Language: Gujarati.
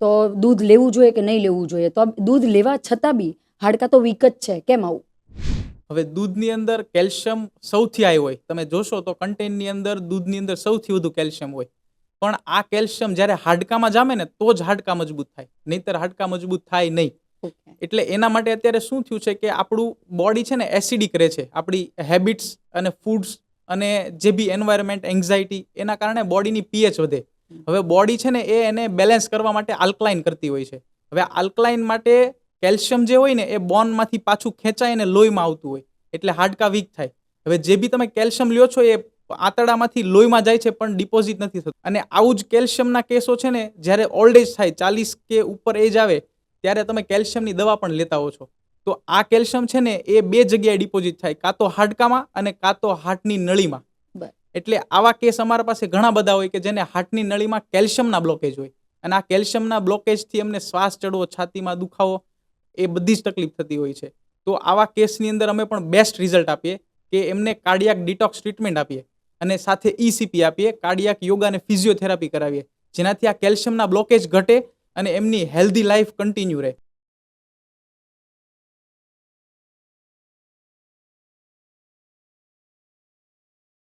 તો દૂધ લેવું જોઈએ કે નહીં લેવું જોઈએ? તો દૂધ લેવા છતાં બી હાડકાં તો વીક જ છે, કેમ આવું? હવે દૂધની અંદર કેલ્શિયમ સૌથી હાઈ હોય. તમે જોશો તો કન્ટેનની અંદર દૂધની અંદર સૌથી વધુ કેલ્શિયમ હોય. પણ આ કેલ્શિયમ જ્યારે હાડકામાં જામે ને તો જ હાડકાં મજબૂત થાય, નહીંતર હાડકાં મજબૂત થાય નહીં. ઓકે. એટલે એના માટે અત્યારે શું થયું છે કે આપણું બોડી છે ને એસિડિક રહે છે. આપણી હેબિટ્સ અને ફૂડ્સ અને જે બી એન્વાયરમેન્ટ, એન્ઝાયટી, એના કારણે બોડીની પીએચ વધે. હવે બોડી છે ને એને બેલેન્સ કરવા માટે આલ્કલાઇન કરતી હોય છે. હવે આલ્કલાઇન માટે કેલ્શિયમ જે હોય ને એ બોનમાંથી પાછું ખેંચાય અને લોહીમાં આવતું હોય, એટલે હાડકાં વીક થાય. હવે જે બી તમે કેલ્શિયમ લ્યો છો એ આંતરડામાંથી લોહીમાં જાય છે પણ ડિપોઝિટ નથી થતું. અને આવું જ કેલ્શિયમના કેસો છે ને જ્યારે ઓલ્ડ એજ થાય, 40 કે ઉપર એજ આવે, ત્યારે તમે કેલ્શિયમની દવા પણ લેતા હો છો. તો આ કેલ્શિયમ છે ને એ બે જગ્યાએ ડિપોઝિટ થાય, કાં તો હાડકામાં અને કાં તો હાર્ટની નળીમાં. એટલે આવા કેસ અમારા પાસે ઘણા બધા હોય કે જેને હાર્ટની નળીમાં કેલ્શિયમના બ્લોકેજ હોય, અને આ કેલ્શિયમના બ્લોકેજથી એમને શ્વાસ ચડવો, છાતીમાં દુખાવો, એ બધી જ તકલીફ થતી હોય છે. તો આવા કેસની અંદર અમે પણ બેસ્ટ રિઝલ્ટ આપીએ કે એમને કાર્ડિયાક ડિટોક્સ ટ્રીટમેન્ટ આપીએ અને સાથે ECP આપીએ, કાર્ડિયાક યોગા અને ફિઝિયોથેરાપી કરાવીએ, જેનાથી આ કેલ્શિયમના બ્લોકેજ ઘટે અને એમની હેલ્ધી લાઈફ કન્ટિન્યુ રહે.